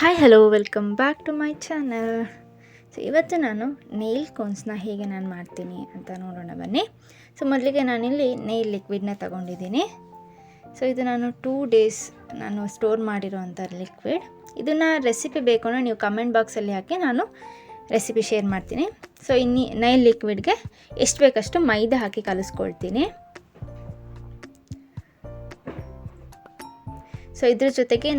Hi hello welcome back to my channel. So ಇವತ್ತು ನಾನು nail ಕೋನ್ಸ್ನ ಹೇಗೆ ನಾನು ಮಾಡ್ತೀನಿ ಅಂತ ನೋಡೋಣ ಬನ್ನಿ. ಸೊ ಮೊದಲಿಗೆ ನಾನಿಲ್ಲಿ ನೇಲ್ ಲಿಕ್ವಿಡ್ನ ತಗೊಂಡಿದ್ದೀನಿ. ಸೊ ಇದು ನಾನು 2 ಡೇಸ್ ನಾನು ಸ್ಟೋರ್ ಮಾಡಿರೋವಂಥ ಲಿಕ್ವಿಡ್. ಇದನ್ನು ರೆಸಿಪಿ ಬೇಕು ಅಂದರೆ ನೀವು ಕಮೆಂಟ್ ಬಾಕ್ಸಲ್ಲಿ ಹಾಕಿ ನಾನು ರೆಸಿಪಿ ಶೇರ್ ಮಾಡ್ತೀನಿ. ಸೊ ಇನ್ನು ನೈಲ್ ಲಿಕ್ವಿಡ್ಗೆ ಎಷ್ಟು ಬೇಕಷ್ಟು ಮೈದಾ ಹಾಕಿ ಕಲಿಸ್ಕೊಳ್ತೀನಿ. ಸೊ ಇದ್ರ ಜೊತೆಗೆ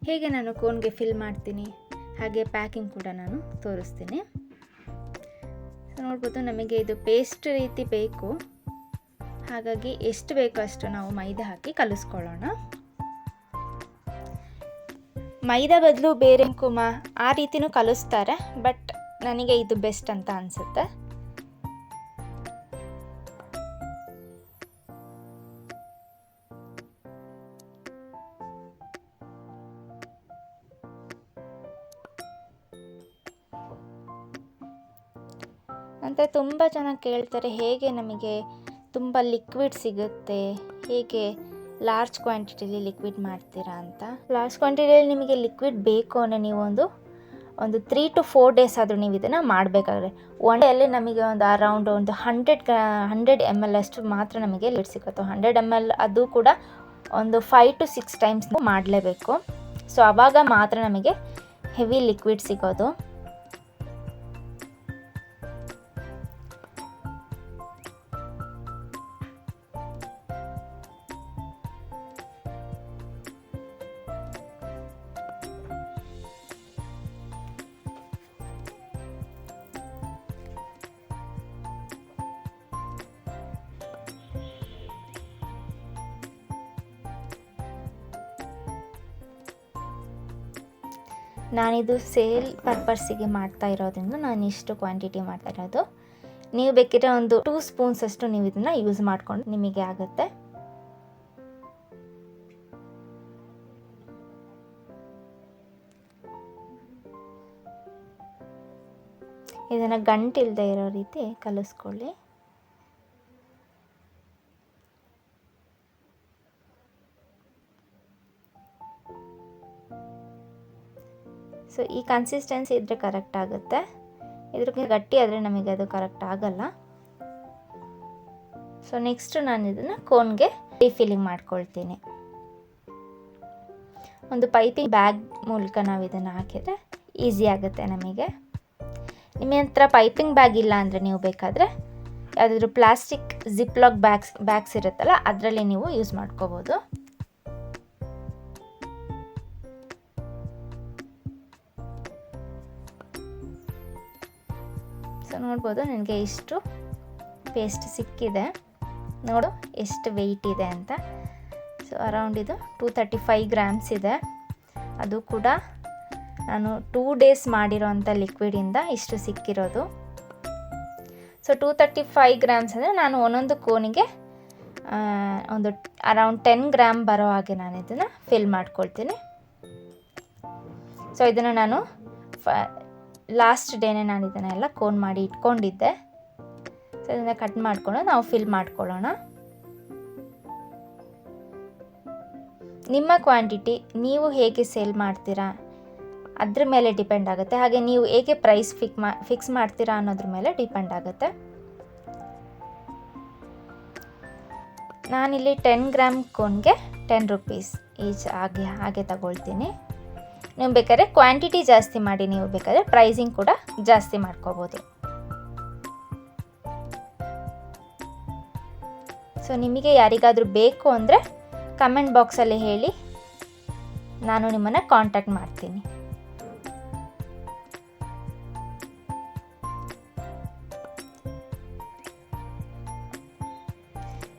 ಹೇಗೆ ನಾನು ಕೋನ್ಗೆ ಫಿಲ್ ಮಾಡ್ತೀನಿ ಹಾಗೆ ಪ್ಯಾಕಿಂಗ್ ಕೂಡ ನಾನು ತೋರಿಸ್ತೀನಿ. ಸೊ ನೋಡ್ಬೋದು ನಮಗೆ ಇದು ಪೇಸ್ಟ್ ರೀತಿ ಬೇಕು, ಹಾಗಾಗಿ ಎಷ್ಟು ಬೇಕೋ ಅಷ್ಟು ನಾವು ಮೈದಾ ಹಾಕಿ ಕಲಿಸ್ಕೊಳ್ಳೋಣ. ಮೈದಾ ಬದಲು ಬೇರೆ ಕುಂಕುಮ ಆ ರೀತಿನೂ ಕಲಿಸ್ತಾರೆ, ಬಟ್ ನನಗೆ ಇದು ಬೆಸ್ಟ್ ಅಂತ ಅನಿಸುತ್ತೆ. ಅಂತ ತುಂಬ ಜನ ಕೇಳ್ತಾರೆ, ಹೇಗೆ ನಮಗೆ ತುಂಬ ಲಿಕ್ವಿಡ್ ಸಿಗುತ್ತೆ, ಹೇಗೆ ಲಾರ್ಜ್ ಕ್ವಾಂಟಿಟಿಲಿ ಲಿಕ್ವಿಡ್ ಮಾಡ್ತೀರಾ ಅಂತ. ಲಾರ್ಜ್ ಕ್ವಾಂಟಿಟಿಯಲ್ಲಿ ನಿಮಗೆ ಲಿಕ್ವಿಡ್ ಬೇಕು ಅಂದರೆ ನೀವು ಒಂದು 3 to 4 ಡೇಸ್ ಆದರೂ ನೀವು ಇದನ್ನು ಮಾಡಬೇಕಾದ್ರೆ, ಒನ್ ಡೇಯಲ್ಲಿ ನಮಗೆ ಒಂದು ಅರೌಂಡ್ ಒಂದು 100 ml ಅಷ್ಟು ಮಾತ್ರ ನಮಗೆ ಲಿಕ್ವಿಡ್ ಸಿಗುತ್ತೆ. 100 ml ಅದು ಕೂಡ ಒಂದು 5 to 6 ಟೈಮ್ಸ್ ಮಾಡಲೇಬೇಕು. ಸೊ ಆವಾಗ ಮಾತ್ರ ನಮಗೆ ಹೆವಿ ಲಿಕ್ವಿಡ್ ಸಿಗೋದು. ನಾನಿದು ಸೇಲ್ ಪರ್ಪಸ್ಸಿಗೆ ಮಾಡ್ತಾ ಇರೋದ್ರಿಂದ ನಾನು ಇಷ್ಟು ಕ್ವಾಂಟಿಟಿ ಮಾಡ್ತಾ ಇರೋದು. ನೀವು ಬೇಕಿದ್ರೆ ಒಂದು 2 ಸ್ಪೂನ್ಸ್ ಅಷ್ಟು ನೀವು ಇದನ್ನು ಯೂಸ್ ಮಾಡಿಕೊಂಡು ನಿಮಗೆ ಆಗುತ್ತೆ. ಇದನ್ನು ಗಂಟಿಲ್ಲದೆ ಇರೋ ರೀತಿ ಕಲಿಸ್ಕೊಳ್ಳಿ. ಸೊ ಈ ಕನ್ಸಿಸ್ಟೆನ್ಸಿ ಇದ್ದರೆ ಕರೆಕ್ಟ್ ಆಗುತ್ತೆ. ಇದ್ರ ಗಟ್ಟಿ ಆದರೆ ನಮಗೆ ಅದು ಕರೆಕ್ಟ್ ಆಗಲ್ಲ. ಸೊ ನೆಕ್ಸ್ಟ್ ನಾನು ಇದನ್ನು ಕೋನ್ಗೆ ರೀಫಿಲ್ಲಿಂಗ್ ಮಾಡ್ಕೊಳ್ತೀನಿ. ಒಂದು ಪೈಪಿಂಗ್ ಬ್ಯಾಗ್ ಮೂಲಕ ನಾವು ಇದನ್ನು ಹಾಕಿದರೆ ಈಸಿ ಆಗುತ್ತೆ ನಮಗೆ. ನಿಮ್ಮ ಹತ್ರ ಪೈಪಿಂಗ್ ಬ್ಯಾಗ್ ಇಲ್ಲ ಅಂದರೆ ನೀವು ಬೇಕಾದರೆ ಯಾವುದಾದ್ರೂ ಪ್ಲಾಸ್ಟಿಕ್ ಜಿಪ್ಲಾಕ್ ಬ್ಯಾಗ್ಸ್ ಇರುತ್ತಲ್ಲ, ಅದರಲ್ಲಿ ನೀವು ಯೂಸ್ ಮಾಡ್ಕೋಬೋದು. ಸೊ ನೋಡ್ಬೋದು ನನಗೆ ಇಷ್ಟು ಪೇಸ್ಟ್ ಸಿಕ್ಕಿದೆ. ನೋಡು ಎಷ್ಟು ವೆಯ್ಟ್ ಇದೆ ಅಂತ. ಸೊ ಅರೌಂಡ್ ಇದು 235 ಗ್ರಾಮ್ಸ್ ಇದೆ. ಅದು ಕೂಡ ನಾನು 2 ಡೇಸ್ ಮಾಡಿರೋಂಥ ಲಿಕ್ವಿಡಿಂದ ಇಷ್ಟು ಸಿಕ್ಕಿರೋದು. ಸೊ 235 ಗ್ರಾಮ್ಸ್ ಅಂದರೆ ನಾನು ಒಂದೊಂದು ಕೋನಿಗೆ ಒಂದು ಅರೌಂಡ್ 10 ಗ್ರಾಮ್ ಬರೋ ಹಾಗೆ ನಾನು ಇದನ್ನು ಫಿಲ್ ಮಾಡ್ಕೊಳ್ತೀನಿ. ಸೊ ಇದನ್ನು ನಾನು ಲಾಸ್ಟ್ ಡೇನೇ ನಾನು ಇದನ್ನೆಲ್ಲ ಕೋನ್ ಮಾಡಿ ಇಟ್ಕೊಂಡಿದ್ದೆ. ಸೊ ಇದನ್ನು ಕಟ್ ಮಾಡಿಕೊಂಡು ನಾವು ಫಿಲ್ ಮಾಡ್ಕೊಳ್ಳೋಣ. ನಿಮ್ಮ ಕ್ವಾಂಟಿಟಿ ನೀವು ಹೇಗೆ ಸೇಲ್ ಮಾಡ್ತೀರಾ ಅದ್ರ ಮೇಲೆ ಡಿಪೆಂಡ್ ಆಗುತ್ತೆ. ಹಾಗೆ ನೀವು ಹೇಗೆ ಪ್ರೈಸ್ ಫಿಕ್ಸ್ ಮಾಡ್ತೀರಾ ಅನ್ನೋದ್ರ ಮೇಲೆ ಡಿಪೆಂಡ್ ಆಗುತ್ತೆ. ನಾನಿಲ್ಲಿ 10 ಗ್ರಾಮ್ ಕೋನ್ಗೆ 10 ರೂಪೀಸ್ ಈಚ್ ಹಾಗೆ ತಗೊಳ್ತೀನಿ. ನೀವು ಬೇಕಾದ್ರೆ ಕ್ವಾಂಟಿಟಿ ಜಾಸ್ತಿ ಮಾಡಿ, ನೀವು ಬೇಕಾದರೆ ಪ್ರೈಸಿಂಗ್ ಕೂಡ ಜಾಸ್ತಿ ಮಾಡ್ಕೋಬೋದು. ಸೊ ನಿಮಗೆ ಯಾರಿಗಾದರೂ ಬೇಕು ಅಂದರೆ ಕಮೆಂಟ್ ಬಾಕ್ಸಲ್ಲಿ ಹೇಳಿ, ನಾನು ನಿಮ್ಮನ್ನು ಕಾಂಟ್ಯಾಕ್ಟ್ ಮಾಡ್ತೀನಿ.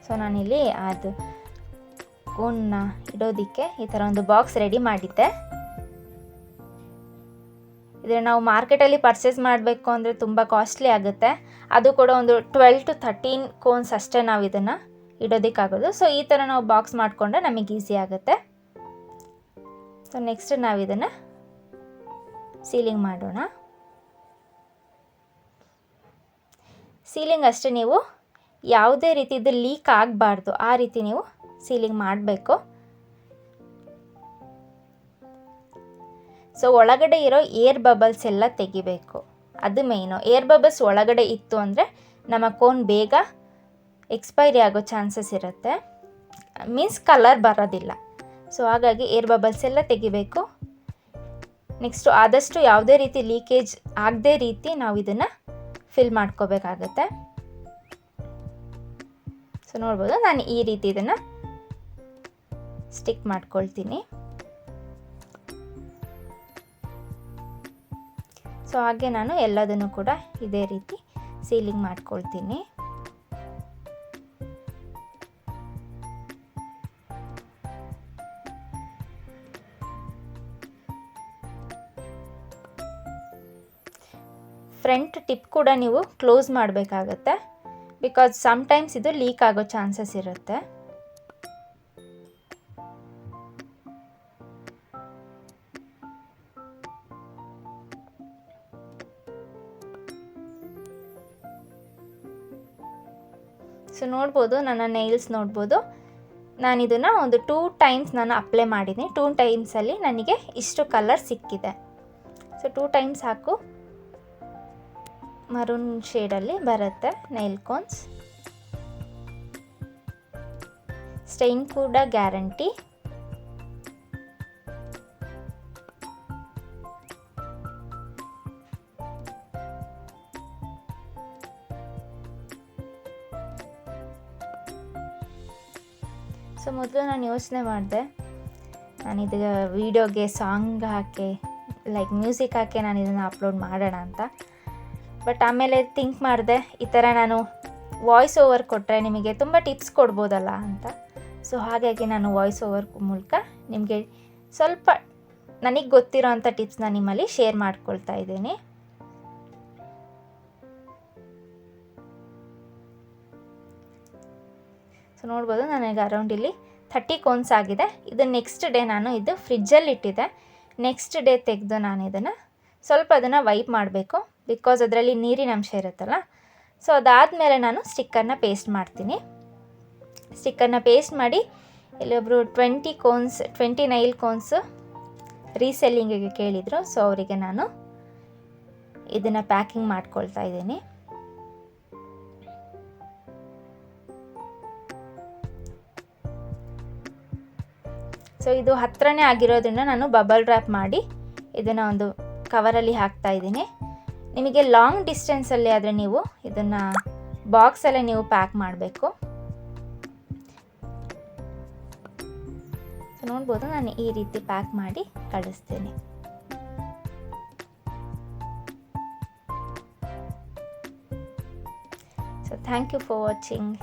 ಸೊ ನಾನಿಲ್ಲಿ ಅದು ಕೋನ್ನ ಇಡೋದಕ್ಕೆ ಈ ಥರ ಒಂದು ಬಾಕ್ಸ್ ರೆಡಿ ಮಾಡಿದ್ದೆ. ಇದನ್ನು ನಾವು ಮಾರ್ಕೆಟಲ್ಲಿ ಪರ್ಚೇಸ್ ಮಾಡಬೇಕು ಅಂದರೆ ತುಂಬ ಕಾಸ್ಟ್ಲಿ ಆಗುತ್ತೆ. ಅದು ಕೂಡ ಒಂದು 12 to 13 ಕೋನ್ಸ್ ಅಷ್ಟೇ ನಾವು ಇದನ್ನು ಇಡೋದಕ್ಕಾಗೋದು. ಸೊ ಈ ಥರ ನಾವು ಬಾಕ್ಸ್ ಮಾಡಿಕೊಂಡ್ರೆ ನಮಗೆ ಈಸಿ ಆಗುತ್ತೆ. ಸೊ ನೆಕ್ಸ್ಟ್ ನಾವು ಇದನ್ನು ಸೀಲಿಂಗ್ ಮಾಡೋಣ. ಸೀಲಿಂಗ್ ಅಷ್ಟೇ, ನೀವು ಯಾವುದೇ ರೀತಿ ಇದು ಲೀಕ್ ಆಗಬಾರ್ದು ಆ ರೀತಿ ನೀವು ಸೀಲಿಂಗ್ ಮಾಡಬೇಕು. ಸೊ ಒಳಗಡೆ ಇರೋ ಏರ್ ಬಬಲ್ಸ್ ಎಲ್ಲ ತೆಗಿಬೇಕು, ಅದು ಮೇಯ್ನು. ಏರ್ ಬಬಲ್ಸ್ ಒಳಗಡೆ ಇತ್ತು ಅಂದರೆ ನಮ್ಮ ಕೋನ್ ಬೇಗ ಎಕ್ಸ್ಪೈರಿ ಆಗೋ ಚಾನ್ಸಸ್ ಇರುತ್ತೆ, ಮೀನ್ಸ್ ಕಲರ್ ಬರೋದಿಲ್ಲ. ಸೊ ಹಾಗಾಗಿ ಏರ್ ಬಬಲ್ಸ್ ಎಲ್ಲ ತೆಗಿಬೇಕು. ನೆಕ್ಸ್ಟು ಆದಷ್ಟು ಯಾವುದೇ ರೀತಿ ಲೀಕೇಜ್ ಆಗದೇ ರೀತಿ ನಾವು ಇದನ್ನು ಫಿಲ್ ಮಾಡ್ಕೋಬೇಕಾಗತ್ತೆ. ಸೊ ನೋಡ್ಬೋದು, ನಾನು ಈ ರೀತಿ ಇದನ್ನು ಸ್ಟಿಕ್ ಮಾಡ್ಕೊಳ್ತೀನಿ. ಸೊ ಹಾಗೆ ನಾನು ಎಲ್ಲದನ್ನು ಕೂಡ ಇದೇ ರೀತಿ ಸೀಲಿಂಗ್ ಮಾಡ್ಕೊಳ್ತೀನಿ. ಫ್ರಂಟ್ ಟಿಪ್ ಕೂಡ ನೀವು ಕ್ಲೋಸ್ ಮಾಡಬೇಕಾಗತ್ತೆ, ಬಿಕಾಸ್ ಸಮ್ಟೈಮ್ಸ್ ಇದು ಲೀಕ್ ಆಗೋ ಚಾನ್ಸಸ್ ಇರುತ್ತೆ. ಸೊ ನೋಡ್ಬೋದು, ನನ್ನ ನೈಲ್ಸ್ ನೋಡ್ಬೋದು, ನಾನು ಇದನ್ನು ಒಂದು 2 ಟೈಮ್ಸ್ ನಾನು ಅಪ್ಲೈ ಮಾಡಿದ್ದೀನಿ. 2 ಟೈಮ್ಸಲ್ಲಿ ನನಗೆ ಇಷ್ಟು ಕಲರ್ ಸಿಕ್ಕಿದೆ. ಸೊ 2 ಟೈಮ್ಸ್ ಹಾಕು ಮರೂನ್ ಶೇಡಲ್ಲಿ ಬರುತ್ತೆ ನೈಲ್ ಕೋನ್ಸ್. ಸ್ಟೈನ್ ಕೂಡ ಗ್ಯಾರಂಟಿ. ಸೊ ಮೊದಲು ನಾನು ಯೋಚನೆ ಮಾಡಿದೆ, ನಾನಿದು ವೀಡಿಯೋಗೆ ಸಾಂಗ್ ಹಾಕಿ ಲೈಕ್ ಮ್ಯೂಸಿಕ್ ಹಾಕಿ ನಾನು ಇದನ್ನು ಅಪ್ಲೋಡ್ ಮಾಡೋಣ ಅಂತ. ಬಟ್ ಆಮೇಲೆ ಥಿಂಕ್ ಮಾಡಿದೆ, ಈ ಥರ ನಾನು ವಾಯ್ಸ್ ಓವರ್ ಕೊಟ್ಟರೆ ನಿಮಗೆ ತುಂಬ ಟಿಪ್ಸ್ ಕೊಡ್ಬೋದಲ್ಲ ಅಂತ. ಸೊ ಹಾಗಾಗಿ ನಾನು ವಾಯ್ಸ್ ಓವರ್ ಮೂಲಕ ನಿಮಗೆ ಸ್ವಲ್ಪ ನನಗೆ ಗೊತ್ತಿರೋ ಅಂಥ ಟಿಪ್ಸ್ನ ನಿಮ್ಮಲ್ಲಿ ಶೇರ್ ಮಾಡ್ಕೊಳ್ತಾ ಇದ್ದೀನಿ. ಸೊ ನೋಡ್ಬೋದು, ನನಗೆ ಅರೌಂಡ್ ಇಲ್ಲಿ 30 ಕೋನ್ಸ್ ಆಗಿದೆ. ಇದು ನೆಕ್ಸ್ಟ್ ಡೇ ನಾನು ಇದು ಫ್ರಿಜ್ಜಲ್ಲಿ ಇಟ್ಟಿದ್ದೆ. ನೆಕ್ಸ್ಟ್ ಡೇ ತೆಗೆದು ನಾನು ಇದನ್ನು ಸ್ವಲ್ಪ ಅದನ್ನು ವೈಪ್ ಮಾಡಬೇಕು, ಬಿಕಾಸ್ ಅದರಲ್ಲಿ ನೀರಿನ ಅಂಶ ಇರುತ್ತಲ್ಲ. ಸೊ ಅದಾದಮೇಲೆ ನಾನು ಸ್ಟಿಕ್ಕರ್ನ ಪೇಸ್ಟ್ ಮಾಡ್ತೀನಿ. ಸ್ಟಿಕ್ಕರ್ನ ಪೇಸ್ಟ್ ಮಾಡಿ ಇಲ್ಲೊಬ್ಬರು 20 ನೈಲ್ ಕೋನ್ಸ್ ರೀಸೆಲ್ಲಿಂಗಿಗೆ ಕೇಳಿದರು. ಸೊ ಅವರಿಗೆ ನಾನು ಇದನ್ನು ಪ್ಯಾಕಿಂಗ್ ಮಾಡ್ಕೊಳ್ತಾ ಇದ್ದೀನಿ. ಸೊ ಇದು ಹತ್ರನೇ ಆಗಿರೋದ್ರಿಂದ ನಾನು ಬಬಲ್ ರ್ಯಾಪ್ ಮಾಡಿ ಇದನ್ನು ಒಂದು ಕವರಲ್ಲಿ ಹಾಕ್ತಾ ಇದ್ದೀನಿ. ನಿಮಗೆ ಲಾಂಗ್ ಡಿಸ್ಟೆನ್ಸಲ್ಲಿ ಆದರೆ ನೀವು ಇದನ್ನು ಬಾಕ್ಸಲ್ಲೇ ನೀವು ಪ್ಯಾಕ್ ಮಾಡಬೇಕು. ಸೊ ನೋಡ್ಬೋದು, ನಾನು ಈ ರೀತಿ ಪ್ಯಾಕ್ ಮಾಡಿ ಕಳಿಸ್ತೀನಿ. So thank you for watching.